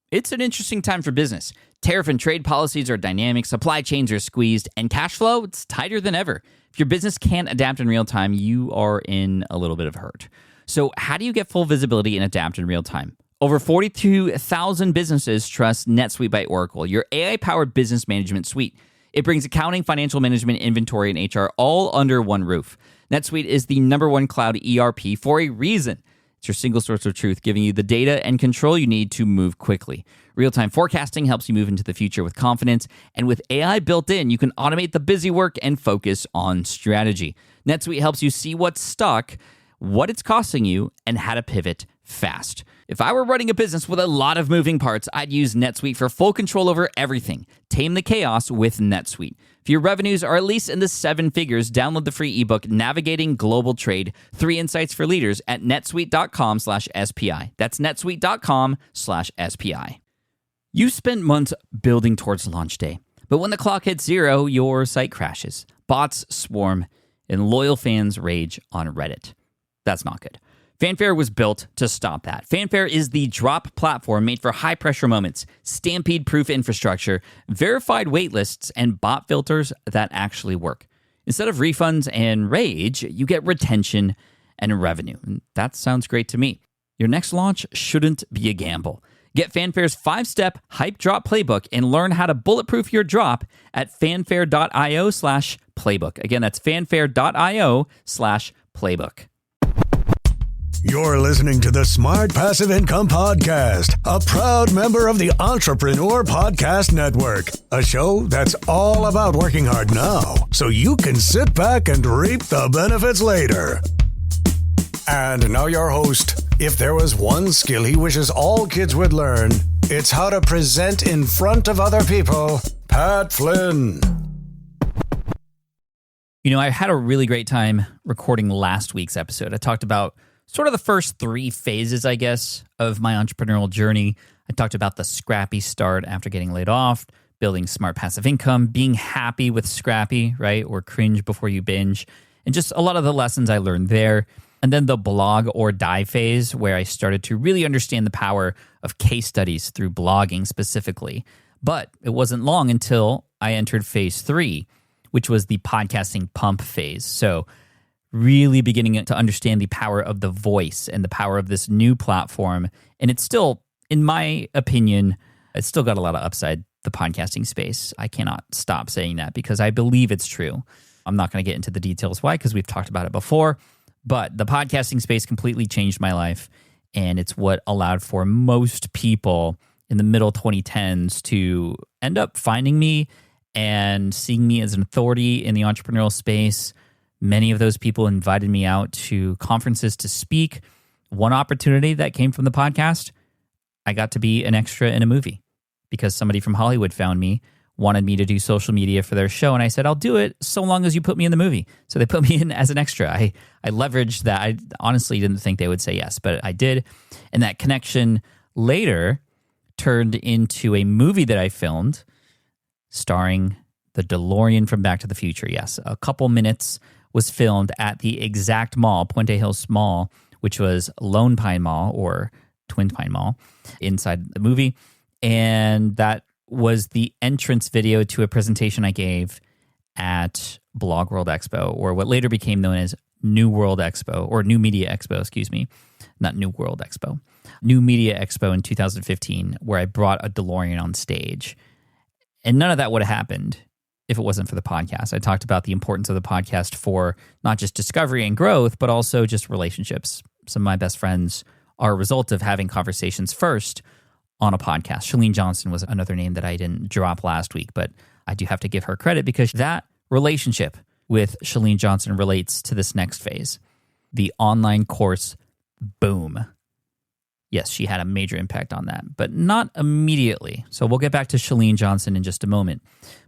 It's an interesting time for business. Tariff and trade policies are dynamic, supply chains are squeezed, and cash flow, it's tighter than ever. If your business can't adapt in real time, you are in a little bit of hurt. So how do you get full visibility and adapt in real time? Over 42,000 businesses trust NetSuite by Oracle, your AI-powered business management suite. It brings accounting, financial management, inventory, and HR all under one roof. NetSuite is the #1 cloud ERP for a reason. It's your single source of truth, giving you the data and control you need to move quickly. Real-time forecasting helps you move into the future with confidence, and with AI built in, you can automate the busy work and focus on strategy. NetSuite helps you see what's stuck, what it's costing you, and how to pivot fast. If I were running a business with a lot of moving parts, I'd use NetSuite for full control over everything. Tame the chaos with NetSuite. If your revenues are at least in the 7 figures, download the free ebook, Navigating Global Trade, 3 Insights for Leaders at netsuite.com/SPI. That's netsuite.com/SPI. You spent months building towards launch day, but when the clock hits 0, your site crashes. Bots swarm, and loyal fans rage on Reddit. That's not good. Fanfare was built to stop that. Fanfare is the drop platform made for high-pressure moments, stampede-proof infrastructure, verified waitlists, and bot filters that actually work. Instead of refunds and rage, you get retention and revenue. And that sounds great to me. Your next launch shouldn't be a gamble. Get Fanfare's 5-step hype drop playbook and learn how to bulletproof your drop at fanfare.io/playbook. Again, that's fanfare.io/playbook. You're listening to the Smart Passive Income Podcast, a proud member of the Entrepreneur Podcast Network, a show that's all about working hard now so you can sit back and reap the benefits later. And now your host. If there was one skill he wishes all kids would learn, it's how to present in front of other people, Pat Flynn. You know, I had a really great time recording last week's episode. I talked about sort of the first 3 phases, I guess, of my entrepreneurial journey. I talked about the scrappy start after getting laid off, building smart passive income, being happy with scrappy, right? Or cringe before you binge, and just a lot of the lessons I learned there. And then the blog or die phase, where I started to really understand the power of case studies through blogging specifically. But it wasn't long until I entered phase 3, which was the podcasting pump phase. So really beginning to understand the power of the voice and the power of this new platform. And it's still, in my opinion, it's still got a lot of upside, the podcasting space. I cannot stop saying that because I believe it's true. I'm not going to get into the details why, because we've talked about it before. But the podcasting space completely changed my life. And it's what allowed for most people in the middle 2010s to end up finding me and seeing me as an authority in the entrepreneurial space. Many of those people invited me out to conferences to speak. One opportunity that came from the podcast, I got to be an extra in a movie because somebody from Hollywood found me, wanted me to do social media for their show, and I said, I'll do it so long as you put me in the movie. So they put me in as an extra. I leveraged that. I honestly didn't think they would say yes, but I did. And that connection later turned into a movie that I filmed starring the DeLorean from Back to the Future. Yes, a couple minutes was filmed at the exact mall, Puente Hills Mall, which was Lone Pine Mall or Twin Pine Mall inside the movie. And that was the entrance video to a presentation I gave at Blog World Expo, or what later became known as New World Expo, or New Media Expo, excuse me, not New World Expo, New Media Expo in 2015, where I brought a DeLorean on stage. And none of that would have happened if it wasn't for the podcast. I talked about the importance of the podcast for not just discovery and growth, but also just relationships. Some of my best friends are a result of having conversations first on a podcast. Chalene Johnson was another name that I didn't drop last week, but I do have to give her credit because that relationship with Chalene Johnson relates to this next phase. The online course boom. Yes, she had a major impact on that, but not immediately. So we'll get back to Chalene Johnson in just a moment.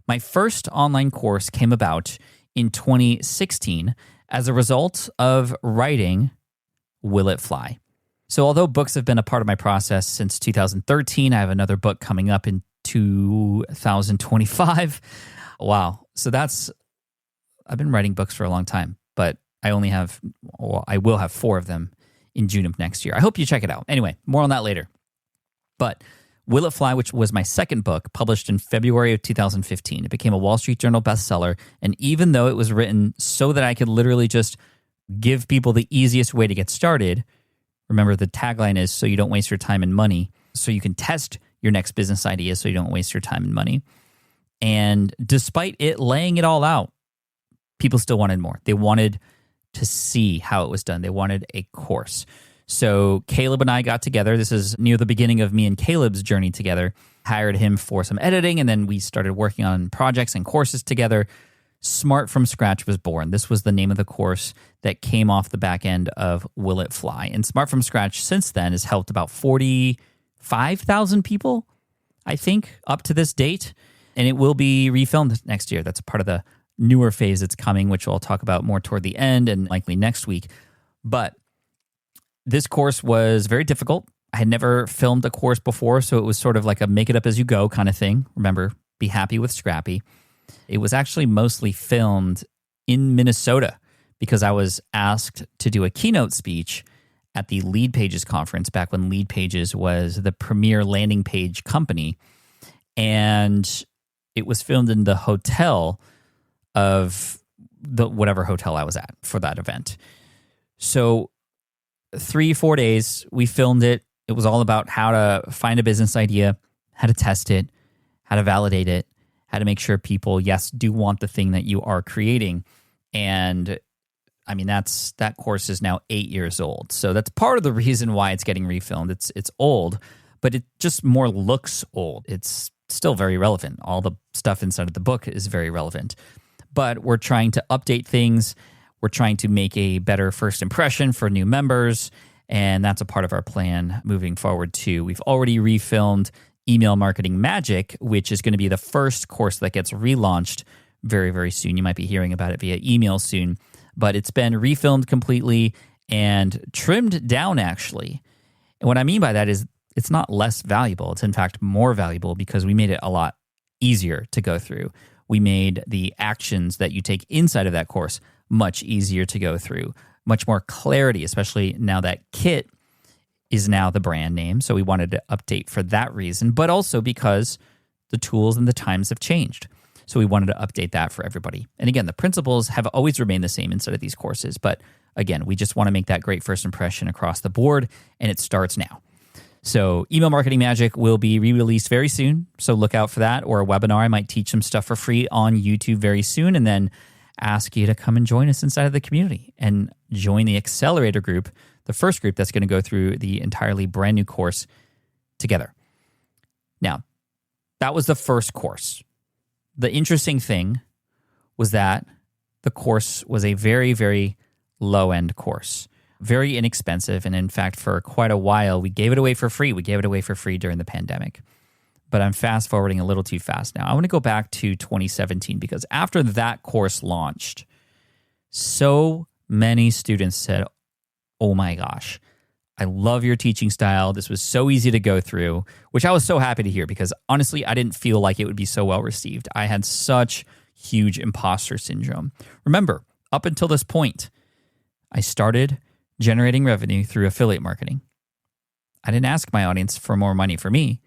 My first online course came about in 2016 as a result of writing Will It Fly? So although books have been a part of my process since 2013, I have another book coming up in 2025. Wow. So I've been writing books for a long time, but I will have 4 of them in June of next year. I hope you check it out. Anyway, more on that later. But Will It Fly, which was my second book, published in February of 2015. It became a Wall Street Journal bestseller. And even though it was written so that I could literally just give people the easiest way to get started, remember the tagline is so you don't waste your time and money, so you can test your next business idea so you don't waste your time and money. And despite it laying it all out, people still wanted more. They wanted to see how it was done. They wanted a course. So Caleb and I got together. This is near the beginning of me and Caleb's journey together. Hired him for some editing, and then we started working on projects and courses together. Smart from Scratch was born. This was the name of the course that came off the back end of Will It Fly. And Smart from Scratch since then has helped about 45,000 people, I think, up to this date. And it will be refilmed next year. That's a part of the newer phase that's coming, which I'll talk about more toward the end and likely next week. But this course was very difficult. I had never filmed a course before, so it was sort of like a make it up as you go kind of thing. Remember, be happy with Scrappy. It was actually mostly filmed in Minnesota because I was asked to do a keynote speech at the Lead Pages conference back when Lead Pages was the premier landing page company. And it was filmed in the hotel of the whatever hotel I was at for that event. So 3-4 days, we filmed it. It was all about how to find a business idea, how to test it, how to validate it, how to make sure people, yes, do want the thing that you are creating. And I mean, that course is now 8 years old. So that's part of the reason why it's getting refilmed. It's old, but it just more looks old. It's still very relevant. All the stuff inside of the book is very relevant. But we're trying to update things. We're trying to make a better first impression for new members, and that's a part of our plan moving forward too. We've already refilmed Email Marketing Magic, which is going to be the first course that gets relaunched very, very soon. You might be hearing about it via email soon, but it's been refilmed completely and trimmed down, actually. And what I mean by that is it's not less valuable. It's in fact more valuable because we made it a lot easier to go through. We made the actions that you take inside of that course much easier to go through, much more clarity, especially now that Kit is now the brand name. So we wanted to update for that reason, but also because the tools and the times have changed. So we wanted to update that for everybody. And again, the principles have always remained the same inside of these courses. But again, we just want to make that great first impression across the board, and it starts now. So Email Marketing Magic will be re-released very soon. So look out for that, or a webinar. I might teach some stuff for free on YouTube very soon, and then ask you to come and join us inside of the community and join the accelerator group, the first group that's going to go through the entirely brand new course together. Now, that was the first course. The interesting thing was that the course was a very, very low-end course, very inexpensive. And in fact, for quite a while, we gave it away for free. We gave it away for free during the pandemic. But I'm fast-forwarding a little too fast now. I want to go back to 2017 because after that course launched, so many students said, oh my gosh, I love your teaching style. This was so easy to go through, which I was so happy to hear because honestly, I didn't feel like it would be so well received. I had such huge imposter syndrome. Remember, up until this point, I started generating revenue through affiliate marketing. I didn't ask my audience for more money for me.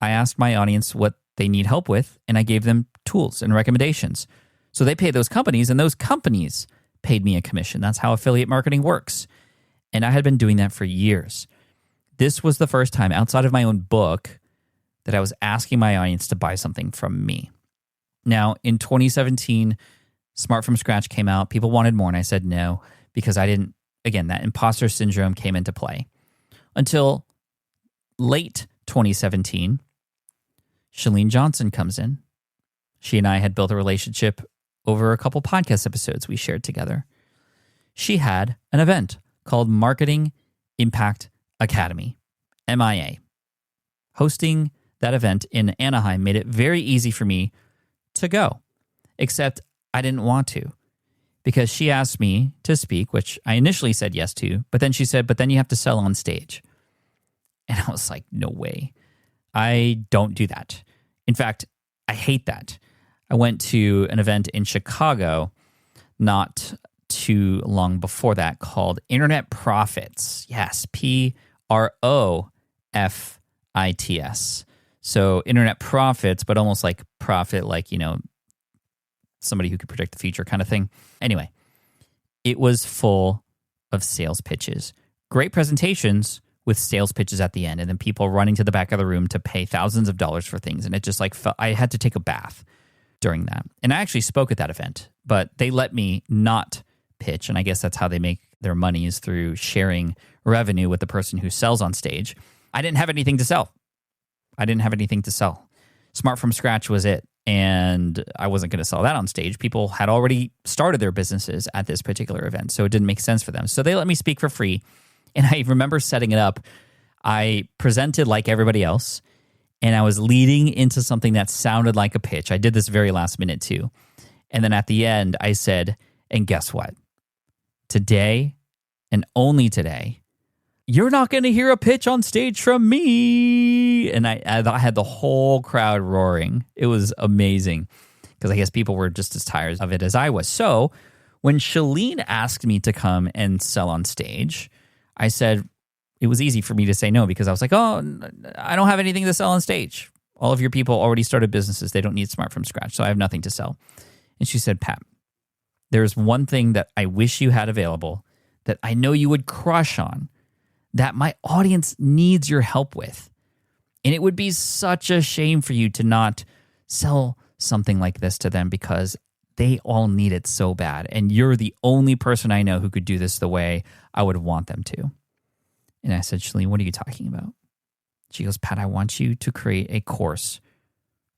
I asked my audience what they need help with, and I gave them tools and recommendations. So they paid those companies, and those companies paid me a commission. That's how affiliate marketing works. And I had been doing that for years. This was the first time outside of my own book that I was asking my audience to buy something from me. Now, in 2017, Smart from Scratch came out. People wanted more, and I said no because I didn't, again, that imposter syndrome came into play. Until late 2017, Chalene Johnson comes in. She and I had built a relationship over a couple podcast episodes we shared together. She had an event called Marketing Impact Academy, MIA. Hosting that event in Anaheim made it very easy for me to go, except I didn't want to because she asked me to speak, which I initially said yes to, but then she said, but then you have to sell on stage. And I was like, no way. I don't do that. In fact, I hate that. I went to an event in Chicago not too long before that called Internet Profits. Yes, Profits. So internet profits, but almost like profit, like, somebody who could predict the future kind of thing. Anyway, it was full of sales pitches. Great presentations with sales pitches at the end, and then people running to the back of the room to pay thousands of dollars for things. And it just I had to take a bath during that. And I actually spoke at that event, but they let me not pitch. And I guess that's how they make their money, is through sharing revenue with the person who sells on stage. I didn't have anything to sell. Smart from Scratch was it. And I wasn't going to sell that on stage. People had already started their businesses at this particular event, so it didn't make sense for them. So they let me speak for free. And I remember setting it up. I presented like everybody else, and I was leading into something that sounded like a pitch. I did this very last minute too. And then at the end, I said, and guess what? Today, and only today, you're not going to hear a pitch on stage from me. And I had the whole crowd roaring. It was amazing, because I guess people were just as tired of it as I was. So when Shalene asked me to come and sell on stage, I said it was easy for me to say no, because I was like, oh, I don't have anything to sell on stage. All of your people already started businesses. They don't need Smart from Scratch, so I have nothing to sell. And she said, Pat, there's one thing that I wish you had available that I know you would crush on, that my audience needs your help with. And it would be such a shame for you to not sell something like this to them, because they all need it so bad. And you're the only person I know who could do this the way I would want them to. And I said, Shalene, what are you talking about? She goes, Pat, I want you to create a course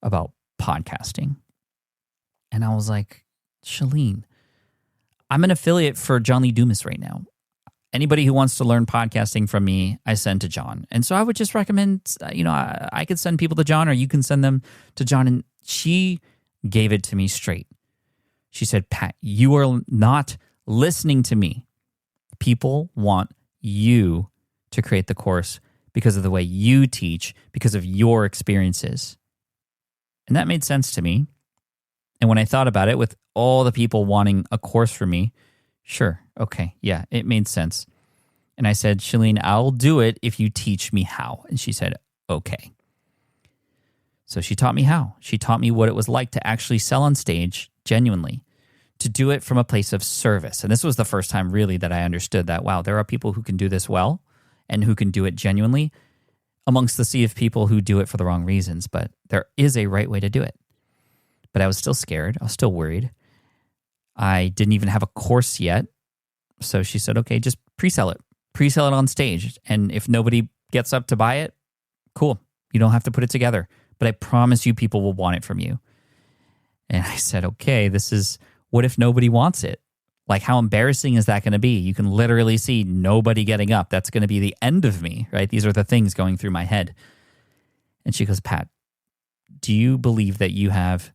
about podcasting. And I was like, Shalene, I'm an affiliate for John Lee Dumas right now. Anybody who wants to learn podcasting from me, I send to John. And so I would just recommend, I could send people to John, or you can send them to John. And she gave it to me straight. She said, Pat, you are not listening to me. People want you to create the course because of the way you teach, because of your experiences. And that made sense to me. And when I thought about it, with all the people wanting a course from me, sure, okay, yeah, it made sense. And I said, Shalene, I'll do it if you teach me how. And she said, okay. So she taught me how. She taught me what it was like to actually sell on stage genuinely, to do it from a place of service. And this was the first time really that I understood that, wow, there are people who can do this well and who can do it genuinely, amongst the sea of people who do it for the wrong reasons. But there is a right way to do it. But I was still scared. I was still worried. I didn't even have a course yet. So she said, okay, just pre-sell it. Pre-sell it on stage. And if nobody gets up to buy it, cool. You don't have to put it together. But I promise you people will want it from you. And I said, okay, what if nobody wants it? Like, how embarrassing is that going to be? You can literally see nobody getting up. That's going to be the end of me, right? These are the things going through my head. And she goes, Pat, do you believe that you have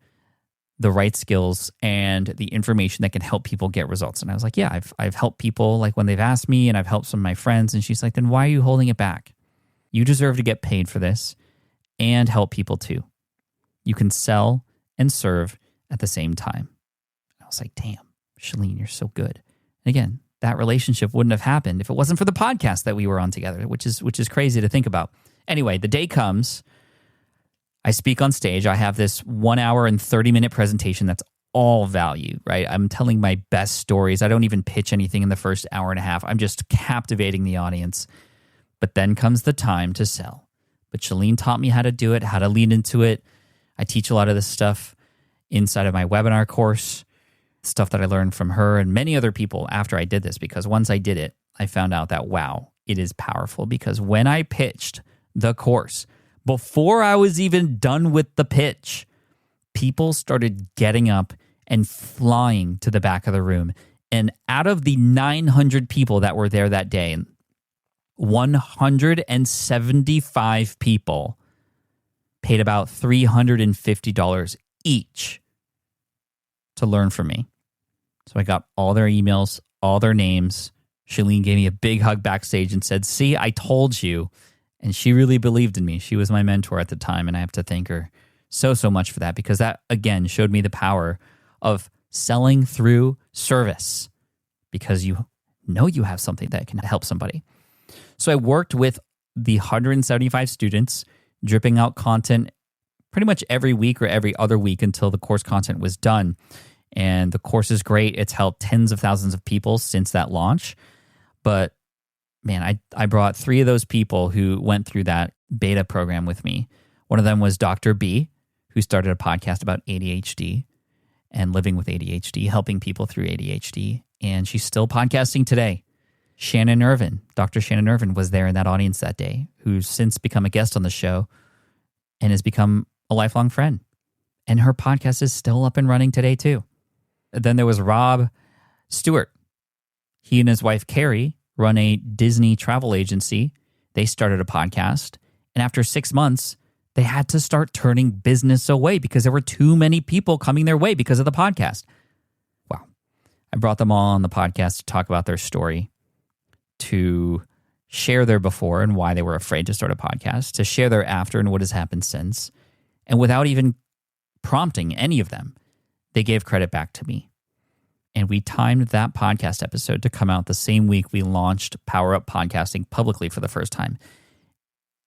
the right skills and the information that can help people get results? And I was like, yeah, I've helped people, like when they've asked me, and I've helped some of my friends. And she's like, then why are you holding it back? You deserve to get paid for this and help people too. You can sell and serve at the same time. And I was like, damn, Shalene, you're so good. And again, that relationship wouldn't have happened if it wasn't for the podcast that we were on together, which is crazy to think about. Anyway, the day comes. I speak on stage. I have this 1 hour and 30-minute presentation that's all value, right? I'm telling my best stories. I don't even pitch anything in the first hour and a half. I'm just captivating the audience. But then comes the time to sell. But Shalene taught me how to do it, how to lean into it. I teach a lot of this stuff inside of my webinar course, stuff that I learned from her and many other people after I did this, because once I did it, I found out that, wow, it is powerful. Because when I pitched the course, before I was even done with the pitch, people started getting up and flying to the back of the room. And out of the 900 people that were there that day, 175 people paid about $350 each to learn from me. So I got all their emails, all their names. Shalene gave me a big hug backstage and said, see, I told you. And she really believed in me. She was my mentor at the time, and I have to thank her so much for that, because that, again, showed me the power of selling through service, because you know you have something that can help somebody. So I worked with the 175 students dripping out content pretty much every week or every other week until the course content was done. And the course is great. It's helped tens of thousands of people since that launch. But man, I brought 3 of those people who went through that beta program with me. One of them was Dr. B, who started a podcast about ADHD and living with ADHD, helping people through ADHD. And she's still podcasting today. Shannon Irvin, Dr. Shannon Irvin was there in that audience that day, who's since become a guest on the show and has become a lifelong friend. And her podcast is still up and running today too. Then there was Rob Stewart. He and his wife, Carrie, run a Disney travel agency. They started a podcast. And after 6 months, they had to start turning business away because there were too many people coming their way because of the podcast. Wow. I brought them all on the podcast to talk about their story, to share their before and why they were afraid to start a podcast, to share their after and what has happened since. And without even prompting any of them, they gave credit back to me. And we timed that podcast episode to come out the same week we launched Power Up Podcasting publicly for the first time.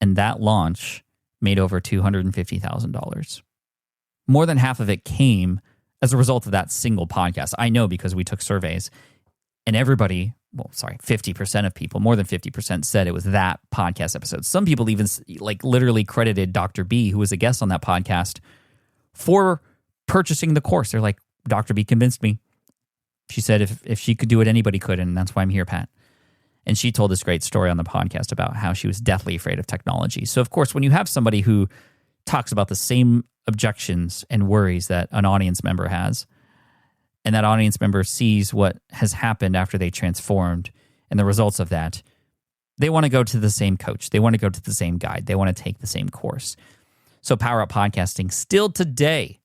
And that launch made over $250,000. More than half of it came as a result of that single podcast. I know because we took surveys and everybody, 50% of people, more than 50% said it was that podcast episode. Some people even literally credited Dr. B, who was a guest on that podcast, for purchasing the course. They're like, Dr. B convinced me. She said if she could do it, anybody could, and that's why I'm here, Pat. And she told this great story on the podcast about how she was deathly afraid of technology. So, of course, when you have somebody who talks about the same objections and worries that an audience member has, and that audience member sees what has happened after they transformed and the results of that, they want to go to the same coach. They want to go to the same guide. They want to take the same course. So Power Up Podcasting, still today,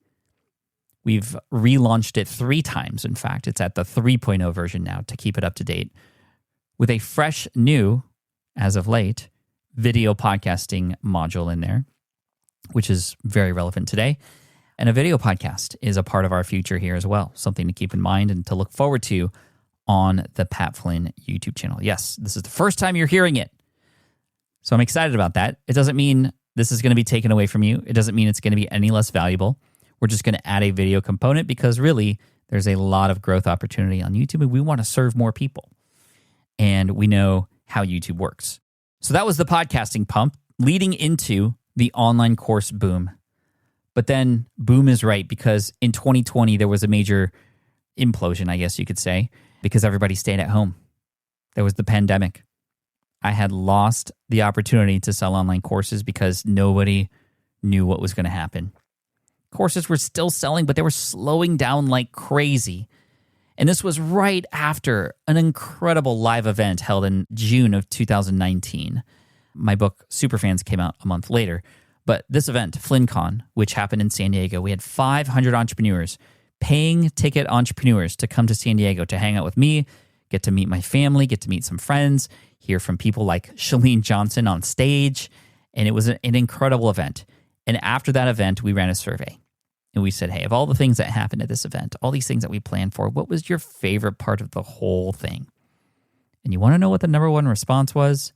we've relaunched it 3 times. In fact, it's at the 3.0 version now to keep it up to date with a fresh new, as of late, video podcasting module in there, which is very relevant today. And a video podcast is a part of our future here as well, something to keep in mind and to look forward to on the Pat Flynn YouTube channel. Yes, this is the first time you're hearing it. So I'm excited about that. It doesn't mean this is going to be taken away from you. It doesn't mean it's going to be any less valuable. We're just going to add a video component because really there's a lot of growth opportunity on YouTube and we want to serve more people. And we know how YouTube works. So that was the podcasting pump leading into the online course boom. But then boom is right because in 2020, there was a major implosion, I guess you could say, because everybody stayed at home. There was the pandemic. I had lost the opportunity to sell online courses because nobody knew what was going to happen. Courses were still selling, but they were slowing down like crazy. And this was right after an incredible live event held in June of 2019. My book, Superfans, came out a month later. But this event, FlynnCon, which happened in San Diego, we had 500 entrepreneurs, paying ticket entrepreneurs to come to San Diego to hang out with me, get to meet my family, get to meet some friends, hear from people like Chalene Johnson on stage. And it was an incredible event. And after that event, we ran a survey. And we said, hey, of all the things that happened at this event, all these things that we planned for, what was your favorite part of the whole thing? And you want to know what the number one response was?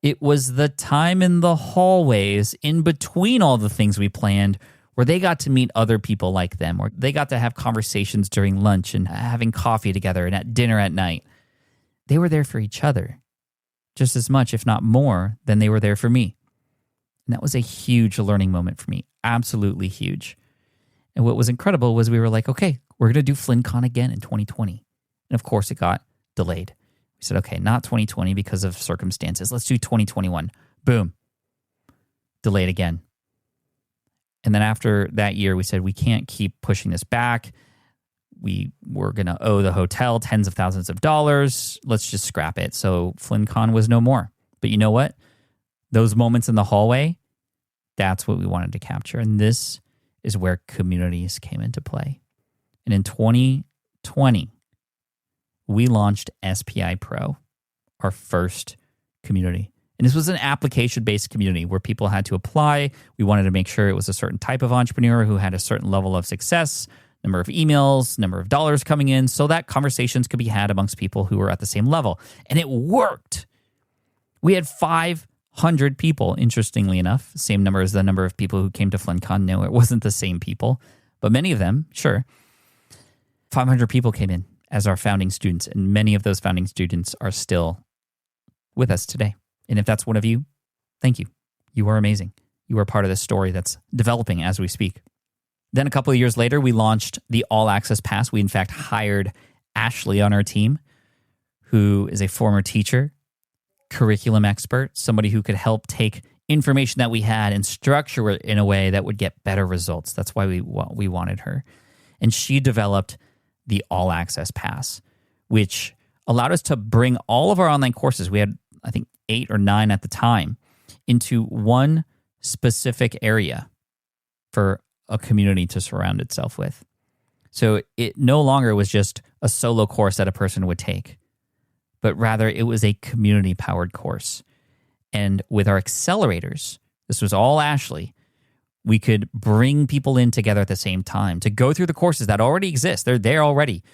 It was the time in the hallways in between all the things we planned where they got to meet other people like them, or they got to have conversations during lunch and having coffee together and at dinner at night. They were there for each other just as much, if not more, than they were there for me. And that was a huge learning moment for me, absolutely huge. And what was incredible was we were like, okay, we're going to do FlynnCon again in 2020. And of course, it got delayed. We said, okay, not 2020 because of circumstances. Let's do 2021. Boom. Delayed again. And then after that year, we said, we can't keep pushing this back. We were going to owe the hotel tens of thousands of dollars. Let's just scrap it. So FlynnCon was no more. But you know what? Those moments in the hallway, that's what we wanted to capture. And this is where communities came into play. And in 2020, we launched SPI Pro, our first community. And this was an application-based community where people had to apply. We wanted to make sure it was a certain type of entrepreneur who had a certain level of success, number of emails, number of dollars coming in, so that conversations could be had amongst people who were at the same level. And it worked. We had 5 500 people, interestingly enough, same number as the number of people who came to FlynnCon. No, it wasn't the same people, but many of them, sure. 500 people came in as our founding students, and many of those founding students are still with us today. And if that's one of you, thank you. You are amazing. You are part of this story that's developing as we speak. Then a couple of years later, we launched the All Access Pass. We, in fact, hired Ashley on our team, who is a former teacher, curriculum expert, somebody who could help take information that we had and structure it in a way that would get better results. That's why we wanted her. And she developed the All Access Pass, which allowed us to bring all of our online courses, we had, I think, 8 or 9 at the time, into one specific area for a community to surround itself with. So it no longer was just a solo course that a person would take, but rather it was a community-powered course. And with our accelerators, this was all Ashley, we could bring people in together at the same time to go through the courses that already exist. They're there already.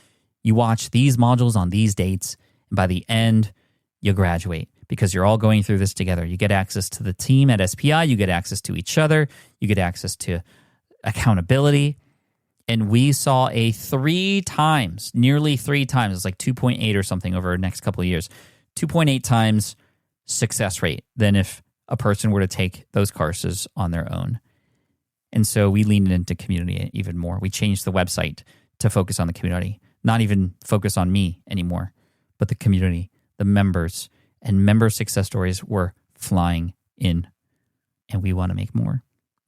You watch these modules on these dates, and by the end, you graduate because you're all going through this together. You get access to the team at SPI. You get access to each other. You get access to accountability. And we saw a 3 times, nearly 3 times, it's like 2.8 or something over the next couple of years, 2.8 times success rate than if a person were to take those courses on their own. And so we leaned into community even more. We changed the website to focus on the community, not even focus on me anymore, but the community, the members, and member success stories were flying in. And we want to make more,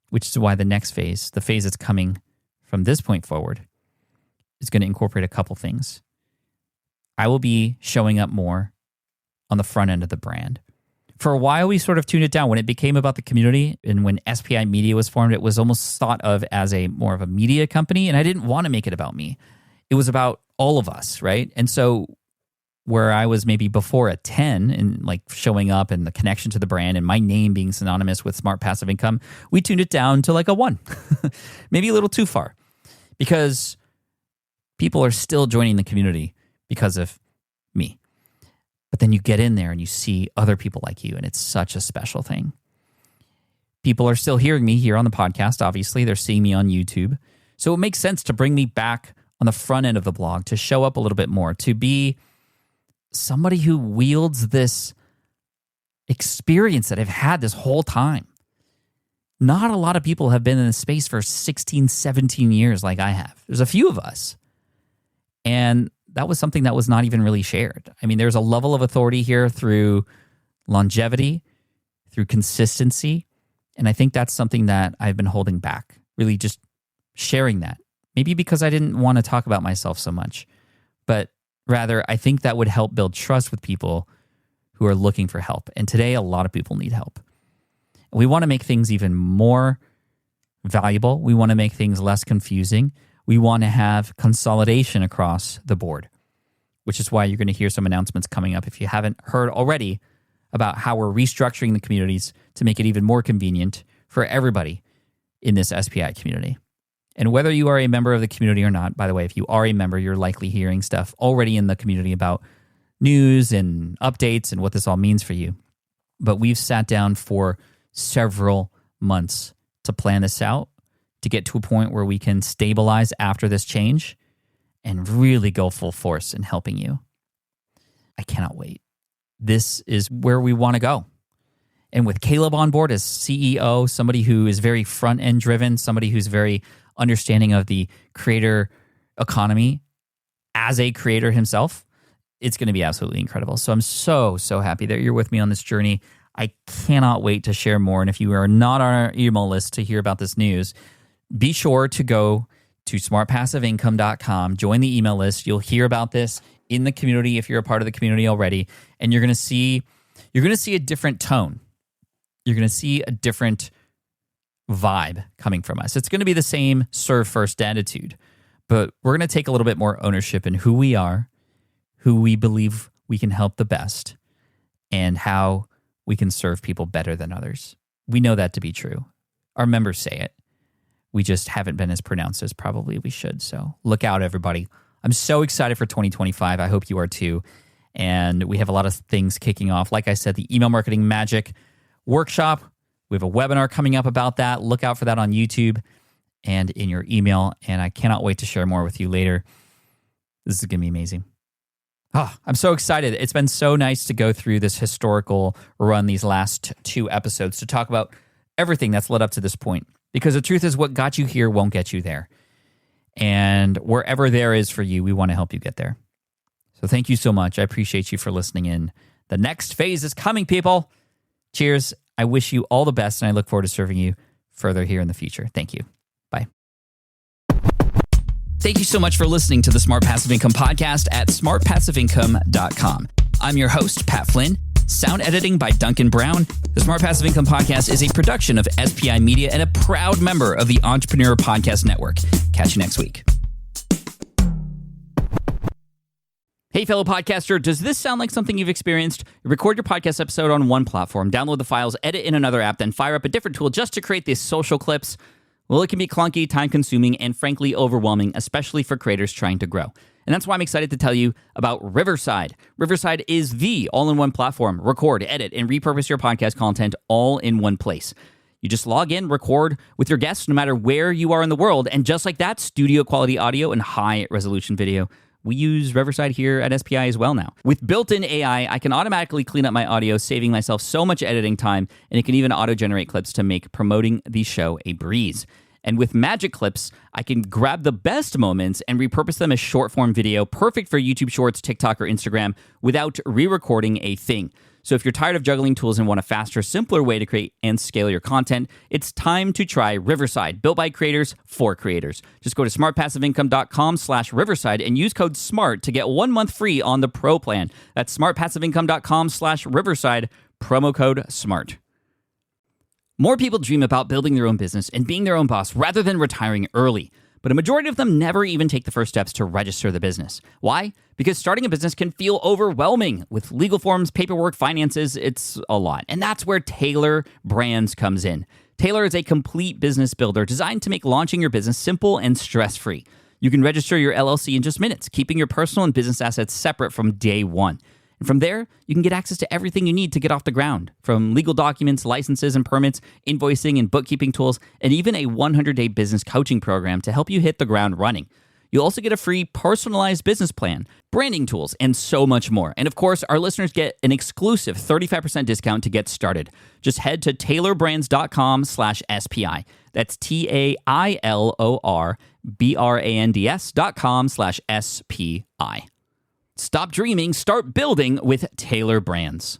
which is why the next phase, the phase that's coming from this point forward, is going to incorporate a couple things. I will be showing up more on the front end of the brand. For a while, we sort of tuned it down. When it became about the community and when SPI Media was formed, it was almost thought of as a more of a media company, and I didn't want to make it about me. It was about all of us, right? And so where I was maybe before a 10 and like showing up and the connection to the brand and my name being synonymous with smart passive income, we tuned it down to like a 1, maybe a little too far, because people are still joining the community because of me. But then you get in there and you see other people like you, and it's such a special thing. People are still hearing me here on the podcast, obviously. They're seeing me on YouTube. So it makes sense to bring me back on the front end of the blog, to show up a little bit more, to be somebody who wields this experience that I've had this whole time. Not a lot of people have been in this space for 16, 17 years like I have. There's a few of us. And that was something that was not even really shared. I mean, there's a level of authority here through longevity, through consistency. And I think that's something that I've been holding back, really just sharing that. Maybe because I didn't want to talk about myself so much, but rather I think that would help build trust with people who are looking for help. And today, a lot of people need help. We want to make things even more valuable. We want to make things less confusing. We want to have consolidation across the board, which is why you're going to hear some announcements coming up, if you haven't heard already, about how we're restructuring the communities to make it even more convenient for everybody in this SPI community. And whether you are a member of the community or not, by the way, if you are a member, you're likely hearing stuff already in the community about news and updates and what this all means for you. But we've sat down for several months to plan this out, to get to a point where we can stabilize after this change and really go full force in helping you. I cannot wait. This is where we want to go. And with Caleb on board as CEO, somebody who is very front-end driven, somebody who's very understanding of the creator economy as a creator himself, it's going to be absolutely incredible. So I'm so happy that you're with me on this journey. I cannot wait to share more. And if you are not on our email list to hear about this news, be sure to go to smartpassiveincome.com, join the email list. You'll hear about this in the community if you're a part of the community already, and you're going to see a different tone. You're going to see a different vibe coming from us. It's going to be the same serve first attitude, but we're going to take a little bit more ownership in who we are, who we believe we can help the best, and how we can serve people better than others. We know that to be true. Our members say it. We just haven't been as pronounced as probably we should. So look out, everybody. I'm so excited for 2025. I hope you are too. And we have a lot of things kicking off. Like I said, the email marketing magic workshop. We have a webinar coming up about that. Look out for that on YouTube and in your email. And I cannot wait to share more with you later. This is going to be amazing. Oh, I'm so excited. It's been so nice to go through this historical run, these last 2 episodes, to talk about everything that's led up to this point. Because the truth is, what got you here won't get you there. And wherever there is for you, we want to help you get there. So thank you so much. I appreciate you for listening in. The next phase is coming, people. Cheers. I wish you all the best, and I look forward to serving you further here in the future. Thank you. Bye. Thank you so much for listening to the Smart Passive Income podcast at smartpassiveincome.com. I'm your host, Pat Flynn. Sound editing by Duncan Brown. The Smart Passive Income podcast is a production of SPI Media and a proud member of the Entrepreneurial Podcast Network. Catch you next week. Hey, fellow podcaster, does this sound like something you've experienced? You record your podcast episode on one platform, download the files, edit in another app, then fire up a different tool just to create these social clips? Well, it can be clunky, time-consuming, and frankly overwhelming, especially for creators trying to grow. And that's why I'm excited to tell you about Riverside. Riverside is the all-in-one platform. Record, edit, and repurpose your podcast content all in one place. You just log in, record with your guests no matter where you are in the world, and just like that, studio-quality audio and high-resolution video. We use Riverside here at SPI as well now. With built-in AI, I can automatically clean up my audio, saving myself so much editing time, and it can even auto-generate clips to make promoting the show a breeze. And with Magic Clips, I can grab the best moments and repurpose them as short-form video, perfect for YouTube Shorts, TikTok, or Instagram, without re-recording a thing. So if you're tired of juggling tools and want a faster, simpler way to create and scale your content, it's time to try Riverside, built by creators for creators. Just go to smartpassiveincome.com/Riverside and use code SMART to get 1 month free on the Pro plan. That's smartpassiveincome.com/Riverside, promo code SMART. More people dream about building their own business and being their own boss rather than retiring early. But a majority of them never even take the first steps to register the business. Why? Because starting a business can feel overwhelming. With legal forms, paperwork, finances, it's a lot. And that's where Taylor Brands comes in. Taylor is a complete business builder designed to make launching your business simple and stress-free. You can register your LLC in just minutes, keeping your personal and business assets separate from day one. And from there, you can get access to everything you need to get off the ground, from legal documents, licenses and permits, invoicing and bookkeeping tools, and even a 100-day business coaching program to help you hit the ground running. You'll also get a free personalized business plan, branding tools, and so much more. And of course, our listeners get an exclusive 35% discount to get started. Just head to taylorbrands.com/SPI. That's TAILORBRANDS.com/SPI. Stop dreaming, start building with Taylor Brands.